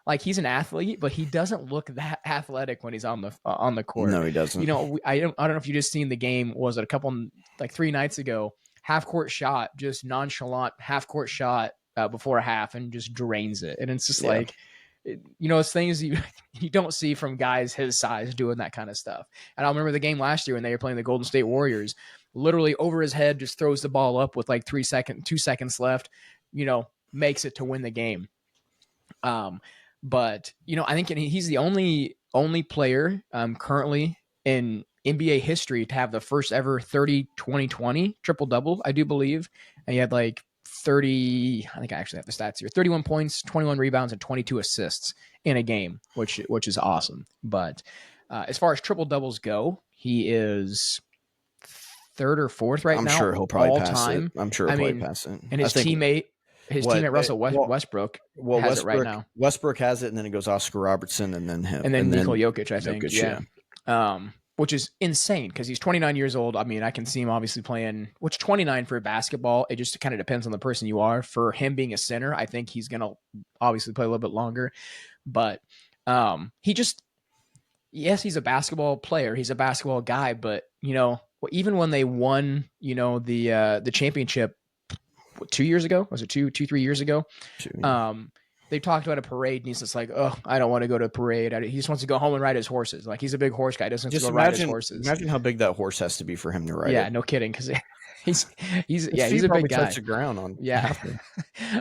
like, he's an athlete, but he doesn't look that athletic when he's on the court. No, he doesn't. I don't know if you just seen the game. Was it 3 nights ago? Half court shot, just nonchalant half court shot before a half, and just drains it. And it's just like, it's things you don't see from guys his size doing that kind of stuff. And I remember the game last year when they were playing the Golden State Warriors, literally over his head, just throws the ball up with like 2 seconds left, makes it to win the game. But I think he's the only player currently in NBA history to have the first ever 30-20-20 triple-double, I do believe. And he had like 30, I think I actually have the stats here, 31 points, 21 rebounds, and 22 assists in a game, which is awesome. But as far as triple-doubles go, he is third or fourth now. I'm sure he'll probably pass it. I'm sure he'll probably pass it. And his teammate Russell Westbrook has it right now. Westbrook has it, and then it goes Oscar Robertson, and then him. And then Nikola Jokic, I think. Jokic, yeah. Which is insane because he's 29 years old. I can see him obviously playing, which 29 for basketball, it just kind of depends on the person you are. For him being a center, I think he's going to obviously play a little bit longer. But he's a basketball player. He's a basketball guy. But, even when they won, the championship 2 years ago, was it 3 years ago? They talked about a parade, and he's just like, oh, I don't want to go to a parade. He just wants to go home and ride his horses. Like, he's a big horse guy. He doesn't just ride his horses. Imagine how big that horse has to be for him to ride. Yeah, no kidding. Because he's a big guy. Touch the ground on. Yeah,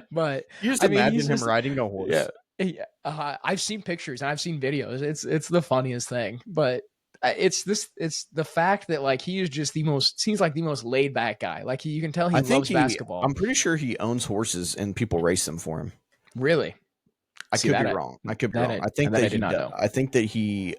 but you just imagine him riding a horse. Yeah, Yeah, I've seen pictures and I've seen videos. It's the funniest thing, but it's the fact that like he is just seems like the most laid back guy. Like you can tell he I think loves basketball. I'm pretty sure he owns horses and people race them for him. Really, I see could be that wrong. I could be that wrong. I think that that I did not know. I think that he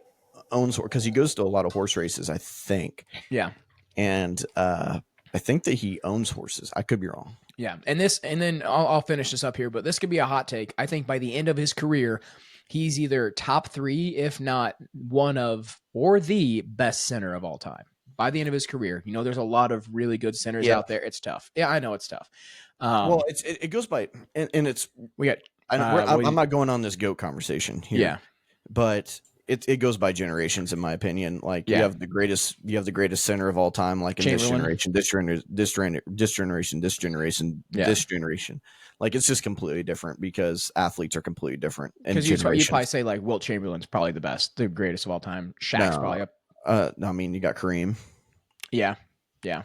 owns, because he goes to a lot of horse races, I think. Yeah, And I think that he owns horses. I could be wrong. yeah, and then I'll finish this up here, but this could be a hot take. I think by the end of his career, he's either top three, if not one of, or the best center of all time. By the end of his career, there's a lot of really good centers Yeah. out there. It's tough. Yeah, I know it's tough. Well, it goes by, and it's, We got I'm not going on this GOAT conversation here. yeah, But it goes by generations, in my opinion. Like you Yeah. have the greatest center of all time, like in Chamberlain. this generation. Yeah. This generation. Like it's just completely different because athletes are completely different. And Because you'd probably generations. say like Wilt Chamberlain's probably the best, the greatest of all time. Shaq's No. probably up. I mean, you got Kareem. Yeah, yeah.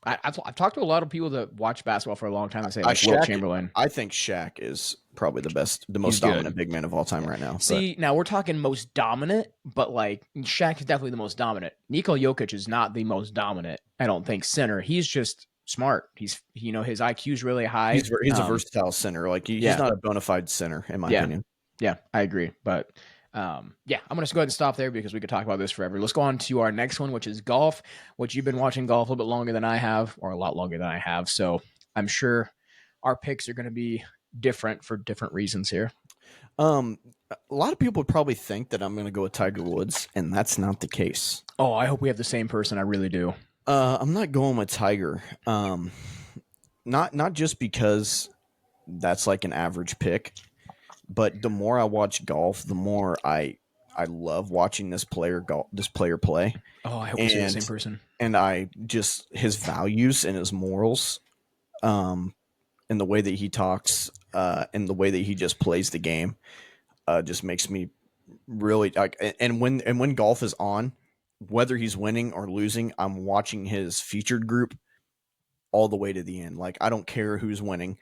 I've talked to a lot of people that watch basketball for a long time and say like Wilt Shaq- Chamberlain. I think Shaq is probably the most He's dominant good. big man of all time right now. See, now we're talking most dominant, but like Shaq is definitely the most dominant. Nikola Jokic is not the most dominant. I don't think center. He's just smart. He's his IQ is really high. He's a versatile center. Like he's not a bona fide center, in my opinion. Yeah, I agree. But yeah, I'm going to go ahead and stop there because we could talk about this forever. Let's go on to our next one, which is golf, which you've been watching golf a little bit longer than I have, or a lot longer than I have. So I'm sure our picks are going to be different for different reasons here. A lot of people would probably think that I'm going to go with Tiger Woods, and that's not the case. Oh, I hope we have the same person. I really do. I'm not going with Tiger. Not just because that's like an average pick, but the more I watch golf, the more I love watching this player play. Oh, I hope we see the same person. And I just his values and his morals, and the way that he talks, and the way that he just plays the game, just makes me really like. And when golf is on, whether he's winning or losing, I'm watching his featured group all the way to the end. Like I don't care who's winning.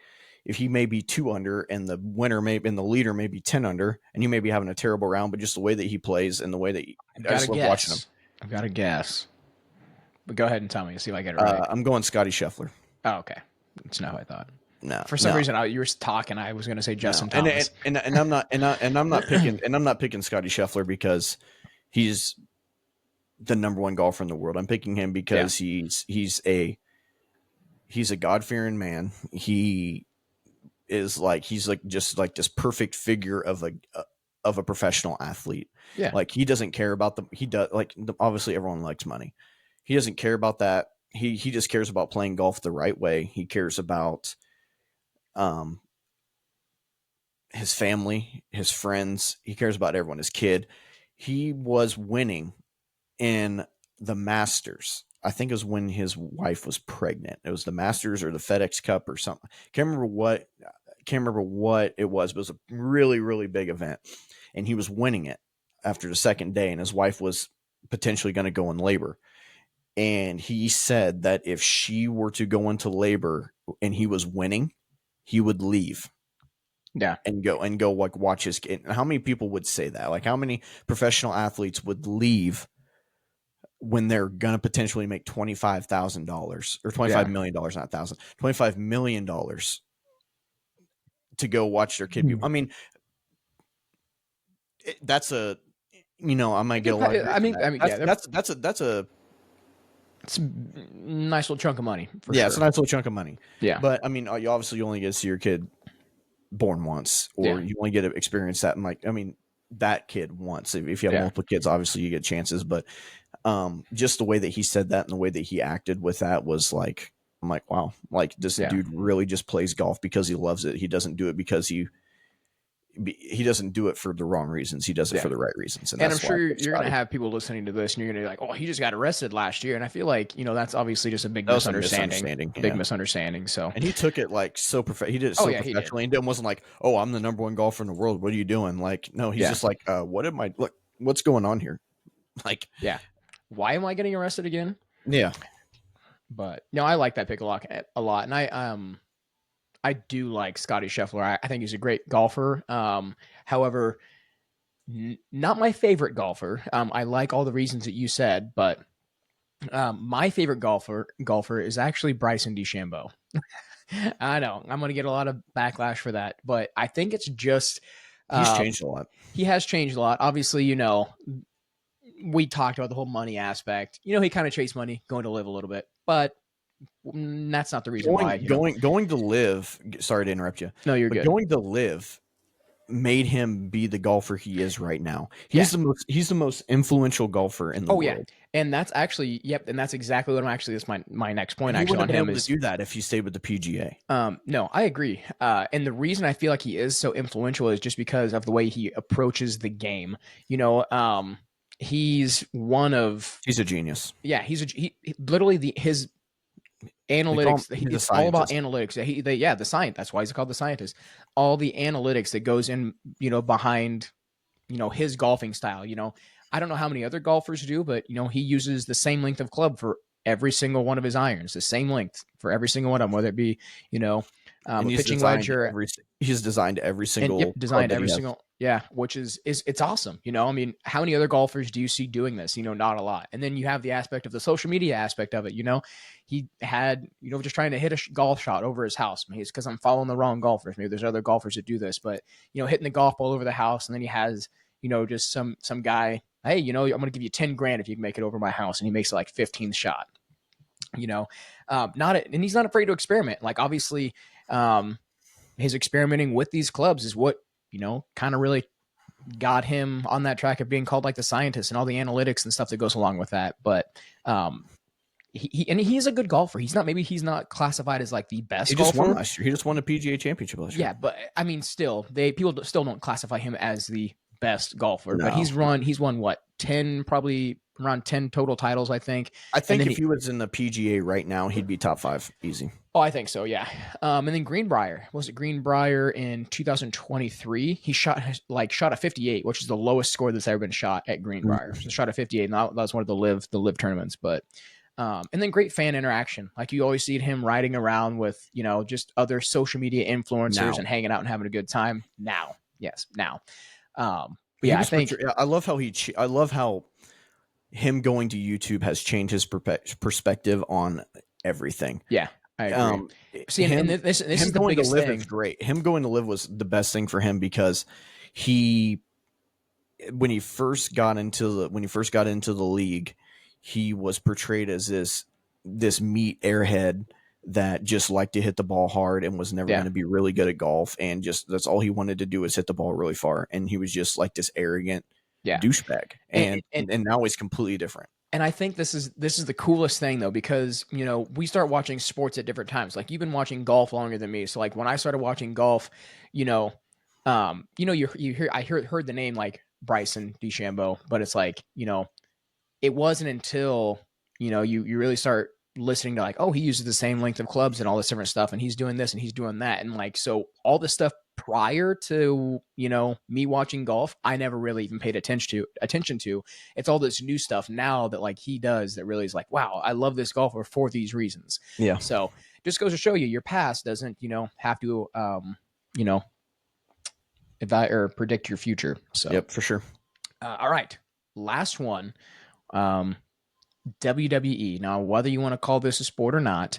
If he may be 2 under and the leader may be 10 under, and you may be having a terrible round, but just the way that he plays and the way that I just love watching him. I've got a guess. But go ahead and tell me. See if I get it right. I'm going Scotty Scheffler. Oh, okay. That's not what I thought. No, for some reason you were talking. I was going to say Justin Thomas. And I'm not picking Scotty Scheffler because he's the number one golfer in the world. I'm picking him because he's a God-fearing man. He's just like this perfect figure of a professional athlete. Yeah. Like he doesn't care about obviously everyone likes money. He doesn't care about that. He just cares about playing golf the right way. He cares about his family, his friends. He cares about everyone, his kid. He was winning in the Masters. I think it was when his wife was pregnant. It was the Masters or the FedEx Cup or something. Can't remember what it was, but it was a really, really big event. And he was winning it after the second day, and his wife was potentially going to go in labor. And he said that if she were to go into labor and he was winning, he would leave. Yeah. And go like watch his kid. How many people would say that? Like how many professional athletes would leave when they're going to potentially make $25,000 or $25 million, not $25 million to go watch their kid. I mean, that's I might get a lot. That's a it's a nice little chunk of money. It's a nice little chunk of money. Yeah. But I mean, you obviously only get to see your kid born once, or you only get to experience that. That kid once. If you have multiple kids, obviously you get chances, but just the way that he said that and the way that he acted with that was like, I'm like, wow, like this dude really just plays golf because he loves it. He doesn't do it because he doesn't do it for the wrong reasons. He does it for the right reasons. And I'm sure you're going to have people listening to this and you're going to be like, oh, he just got arrested last year. And I feel like, that's obviously just a big misunderstanding. Big misunderstanding. So, and he took it like so he did it so professionally. And it wasn't like, oh, I'm the number one golfer in the world. What are you doing? Like, no, he's just like, what's going on here? Like, why am I getting arrested again? Yeah. But no, I like that pick a lot. And I do like Scotty Scheffler. I think he's a great golfer. However, not my favorite golfer. I like all the reasons that you said, but my favorite golfer is actually Bryson DeChambeau. I know I'm going to get a lot of backlash for that, but I think it's just He's um, changed a lot. he has changed a lot. Obviously, we talked about the whole money aspect. He kind of chased money, going to live a little bit, but that's not the reason why. Going to live. Sorry to interrupt you, No, you're but good. going to live made him be the golfer he is right now. Yeah. He's the most influential golfer in the world. Yeah, and that's actually and that's exactly what I'm actually. That's my next point He actually wouldn't on have been him able is to do that if he stayed with the PGA. No, I agree. And the reason I feel like he is so influential is just because of the way he approaches the game. He's one of He's a genius. yeah. He literally his analytics. It's all about analytics. The science. That's why he's called the scientist. All the analytics that goes in, behind, his golfing style. I don't know how many other golfers do, but he uses the same length of club for every single one of his irons, the same length for every single one of them, whether it be, a pitching wedge or he's designed every single designed every single which is it's awesome. I mean, how many other golfers do you see doing this? Not a lot. And then you have the aspect of the social media aspect of it. He had just trying to hit a golf shot over his house. Maybe it's because I'm following the wrong golfers. Maybe there's other golfers that do this, but hitting the golf ball over the house, and then he has just some guy. Hey, I'm going to give you 10 grand if you can make it over my house, and he makes it like 15th shot. And he's not afraid to experiment. Like obviously, his experimenting with these clubs is what kind of really got him on that track of being called like the scientist and all the analytics and stuff that goes along with that. But he's a good golfer. He's not classified as like the best golfer. Just won last year. He just won a PGA championship last year. Yeah, but I mean, people still don't classify him as the best golfer. No. But he's won what 10, probably around 10 total titles, I think. I think if he was in the PGA right now, he'd be top 5 easy. Oh, I think so, yeah. And then Greenbrier in 2023? He shot a 58, which is the lowest score that's ever been shot at Greenbrier. So shot a 58, and that was one of the live tournaments. But and then great fan interaction. Like you always see him riding around with just other social media influencers and hanging out and having a good time. Now. I think I love how him going to YouTube has changed his perspective on everything. Yeah, I agree. See, and this is the biggest thing. Is great. Him going to live was the best thing for him because when he first got into the league, he was portrayed as this meat airhead that just liked to hit the ball hard and was never going to be really good at golf, and just that's all he wanted to do is hit the ball really far, and he was just like this arrogant douchebag, and now he's completely different. And I think this is the coolest thing though, because we start watching sports at different times. Like you've been watching golf longer than me, so like when I started watching golf, I heard the name like Bryson DeChambeau, but it's like it wasn't until you really start listening to like, oh, he uses the same length of clubs and all this different stuff, and he's doing this and he's doing that, and like so all this stuff prior to me watching golf, I never really even paid attention to. It's all this new stuff now that like he does that really is like, wow, I love this golfer for these reasons. Yeah. So just goes to show you your past doesn't have to evaluate or predict your future. So yep, for sure. All right, last one. WWE. Now, whether you want to call this a sport or not,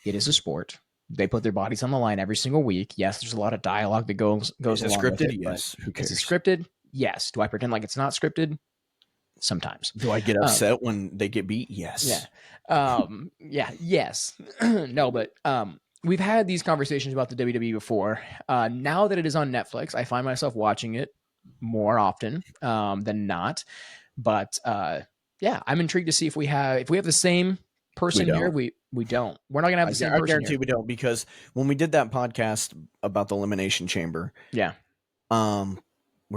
it is a sport. They put their bodies on the line every single week. Yes, there's a lot of dialogue that goes along scripted? with it. Yes. Who cares? Is it scripted? Yes. Do I pretend like it's not scripted? Sometimes. Do I get upset when they get beat? Yes. Yeah. Yes. No, but we've had these conversations about the WWE before. Now that it is on Netflix, I find myself watching it more often than not. But I'm intrigued to see if we have the same person here. We don't. We're not gonna have the same person. I guarantee we don't, because when we did that podcast about the Elimination Chamber, we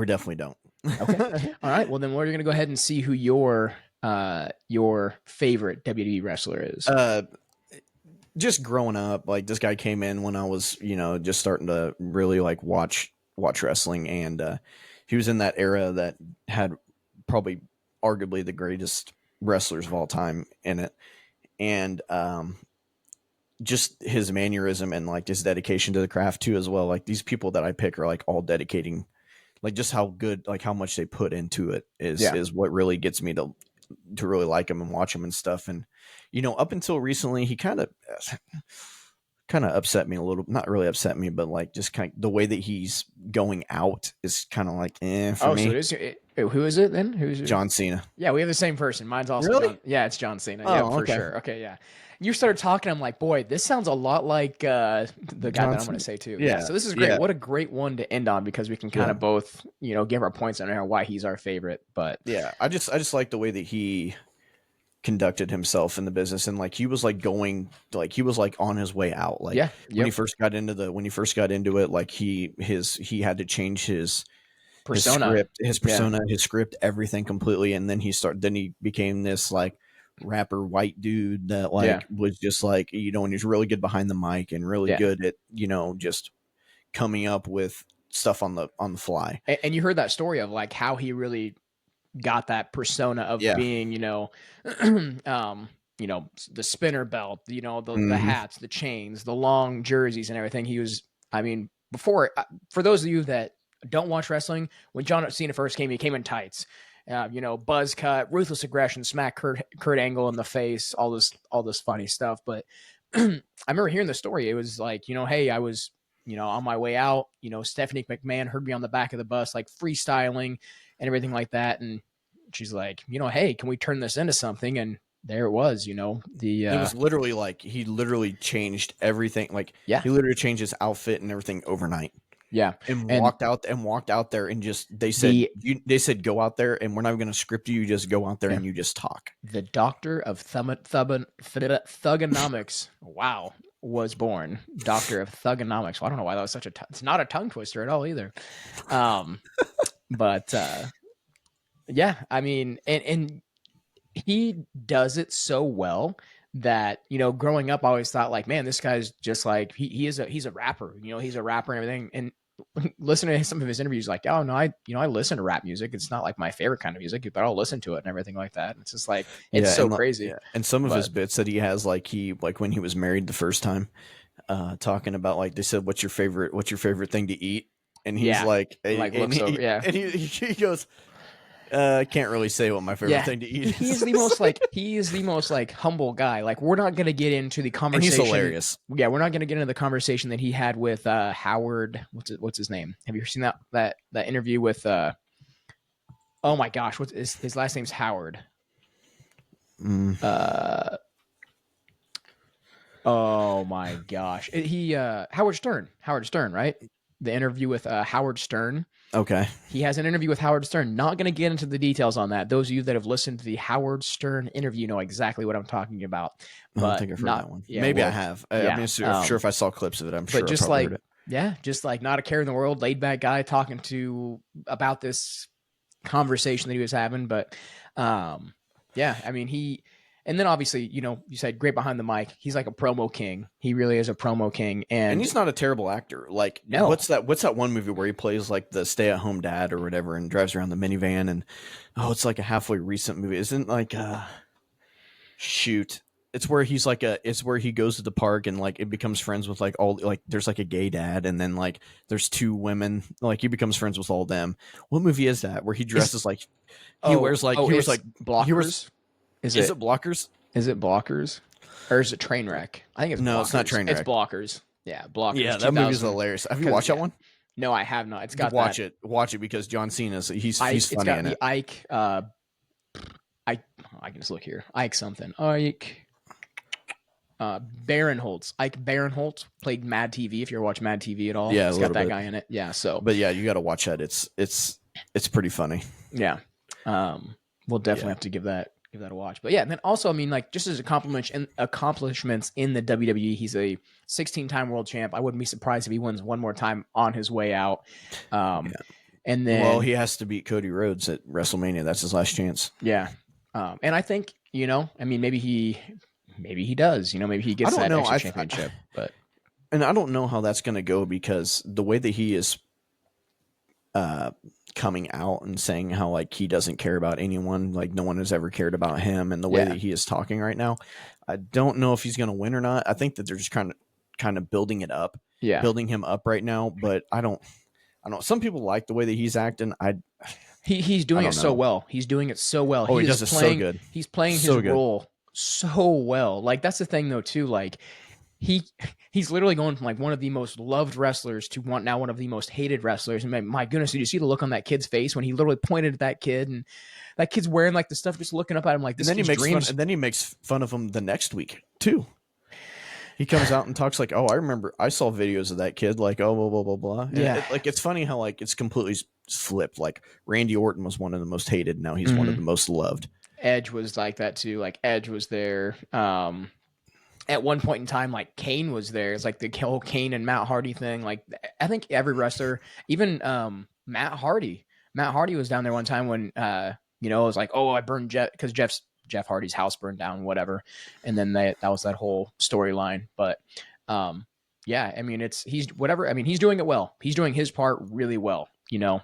definitely don't. Okay. All right. Well, then we're gonna go ahead and see who your favorite WWE wrestler is. Just growing up, like this guy came in when I was, just starting to really like watch wrestling, and he was in that era that had probably arguably the greatest wrestlers of all time in it. And just his mannerism and like his dedication to the craft too as well. Like these people that I pick are like all dedicating, like just how good, like how much they put into it is what really gets me to really like him and watch him and stuff. And up until recently, he kind of upset me a little. Not really upset me, but like just kind of the way that he's going out is kind of like for me. So it is. Who is it then? Who's John Cena? Yeah, we have the same person. Mine's also really. John. Yeah, it's John Cena. Oh, Yeah, for okay. sure. Okay, yeah. You started talking. I'm like, boy, this sounds a lot like the guy that I'm going to say too. Yeah. So this is great. Yeah. What a great one to end on, because we can kind of both, give our points on why he's our favorite. But yeah, I just like the way that he conducted himself in the business, and like he was like going, like he was like on his way out. Like when he first got into it, like he had to change his persona, his script, everything completely. And then he became this like rapper white dude that like was just like, and he's really good behind the mic and really good at, just coming up with stuff on the fly. And you heard that story of like how he really got that persona of being, the spinner belt, the hats, the chains, the long jerseys and everything. He was, before, for those of you that don't watch wrestling, when John Cena first came, he came in tights, buzz cut, ruthless aggression, smack Kurt Angle in the face, all this funny stuff. But I remember hearing the story. It was like, hey, I was, on my way out, Stephanie McMahon heard me on the back of the bus, like freestyling and everything like that. And she's like, hey, can we turn this into something? And there it was, it was literally like, he literally changed everything. Like he literally changed his outfit and everything overnight. Yeah. And walked out there and just, they said, go out there and we're not even going to script you. You just go out there and you just talk. The doctor of thugonomics. Wow. Was born. Doctor of thugonomics. Well, I don't know why that was it's not a tongue twister at all either. But and he does it so well that, growing up, I always thought like, man, this guy's just like, he's a rapper, he's a rapper and everything. And listening to some of his interviews, like, oh no, I listen to rap music. It's not like my favorite kind of music, but I'll listen to it and everything like that. It's just like, it's so crazy. Yeah. And some of his bits that he has, like when he was married the first time, talking about, like, they said, what's your favorite thing to eat? And he's like looks over, and he goes, I can't really say what my favorite thing to eat is. He is the most humble guy. Like, we're not going to get into the conversation. And he's hilarious. Yeah, we're not going to get into the conversation that he had with Howard. What's his name? Have you ever seen that interview with? Oh my gosh, his last name's Howard? Oh my gosh, Howard Stern. Howard Stern, right? The interview with Howard Stern. Okay. He has an interview with Howard Stern. Not going to get into the details on that. Those of you that have listened to the Howard Stern interview know exactly what I'm talking about. But I don't think I've heard that one. Yeah, maybe I have. I'm sure if I saw clips of it, I'm sure. But just heard it. Just like not a care in the world, laid back guy talking about this conversation that he was having. But and then obviously, you said great behind the mic. He's like a promo king. He really is a promo king. And he's not a terrible actor. Like, no. What's that one movie where he plays like the stay-at-home dad or whatever and drives around the minivan? And it's like a halfway recent movie. Isn't like shoot. It's where he goes to the park and like it becomes friends with like all, like there's like a gay dad and then like there's two women, like he becomes friends with all them. What movie is that where he dresses like he wears like he was like Blockers? Is it Blockers? Is it Blockers? Or is it Trainwreck? I think it's no, Blockers. It's not Trainwreck. It's Blockers. Yeah, Blockers. Yeah, that movie's hilarious. Have you watched that one? No, I have not. It's got watch it because John Cena's he's funny in it. Ike. I can just look here. Ike something. Ike. Barinholtz. Ike Barinholtz played Mad TV. If you ever watch Mad TV at all, yeah, it's got that guy in it. Yeah, so. But yeah, you got to watch that. It's pretty funny. Yeah. We'll definitely have to give that a watch. But yeah, and then also, I mean, like, just as accomplishments in the WWE, he's a 16-time world champ. I wouldn't be surprised if he wins one more time on his way out. And then, he has to beat Cody Rhodes at WrestleMania. That's his last chance. Yeah. And I think, maybe he does. Maybe he gets that extra championship. And I don't know how that's going to go because the way that he is coming out and saying how like he doesn't care about anyone, like no one has ever cared about him, and the way that he is talking right now. I don't know if he's going to win or not. I think that they're just kind of building it up, building him up right now. But I don't. Some people like the way that he's acting. He's doing it so well. He's doing it so well. Oh, he does it so good. He's playing his role so well. Like that's the thing though too. Like he's literally going from like one of the most loved wrestlers to one of the most hated wrestlers. And my goodness, did you see the look on that kid's face when he literally pointed at that kid, and that kid's wearing like the stuff, just looking up at him like this. And then he makes fun of him the next week too. He comes out and talks like, "Oh, I remember, I saw videos of that kid." Like, "Oh, blah blah blah blah." And it's funny how like it's completely flipped. Like Randy Orton was one of the most hated. Now he's one of the most loved. Edge was like that too. Like Edge was there. At one point in time, like Kane was there. It's like the whole Kane and Matt Hardy thing. Like I think every wrestler, even Matt Hardy was down there one time when it was like, oh, I burned Jeff because Jeff Hardy's house burned down, whatever. And then that was that whole storyline. But yeah, I mean he's doing it well. He's doing his part really well,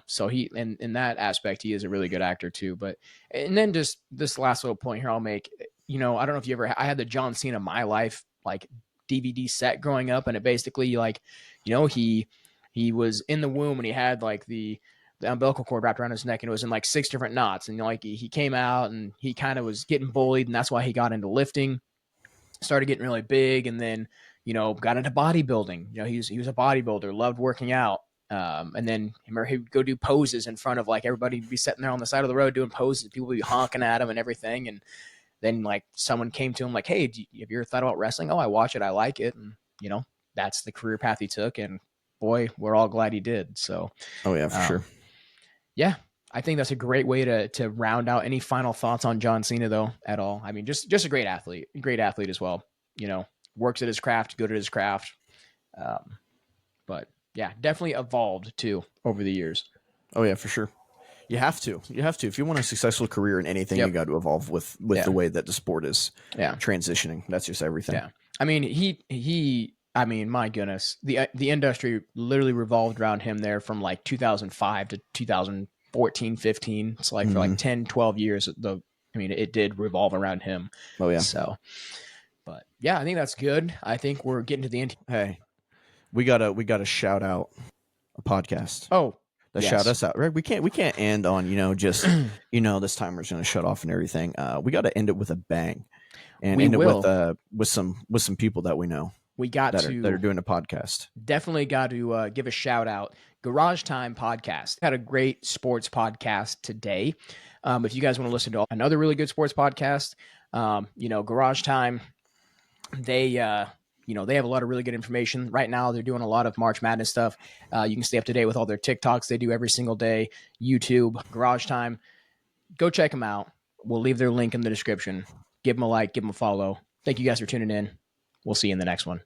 So he in that aspect he is a really good actor too. But and then just this last little point here I'll make. I don't know if you ever. I had the John Cena My Life like DVD set growing up, and it basically like, he was in the womb and he had like the umbilical cord wrapped around his neck, and it was in like 6 different knots, and like he came out and he kind of was getting bullied, and that's why he got into lifting, started getting really big, and then got into bodybuilding. He was a bodybuilder, loved working out. And then remember he would go do poses in front of like everybody, be sitting there on the side of the road doing poses, people would be honking at him and everything, and then like someone came to him like, hey, have you ever thought about wrestling? Oh, I watch it. I like it. And that's the career path he took. And boy, we're all glad he did. So, oh yeah, for sure. Yeah. I think that's a great way to round out. Any final thoughts on John Cena though, at all? I mean, just a great athlete as well, works at his craft, good at his craft. But yeah, definitely evolved too over the years. Oh yeah, for sure. You have to. If you want a successful career in anything, you got to evolve with the way that the sport is transitioning. That's just everything. Yeah. I mean, I mean, my goodness, the industry literally revolved around him there from like 2005 to 2014, 15. It's like for like 10, 12 years. It did revolve around him. Oh yeah. So, but yeah, I think that's good. I think we're getting to the end. Hey, we gotta shout out a podcast. Oh. Shout us out, right? We can't end on just this timer's going to shut off and everything. We got to end it with a bang, and end it with some people that we know. We got that are doing a podcast. Definitely got to give a shout out. Garage Time Podcast had a great sports podcast today. If you guys want to listen to another really good sports podcast, Garage Time, they have a lot of really good information. Right now, they're doing a lot of March Madness stuff. You can stay up to date with all their TikToks they do every single day. YouTube, Garage Time. Go check them out. We'll leave their link in the description. Give them a like, give them a follow. Thank you guys for tuning in. We'll see you in the next one.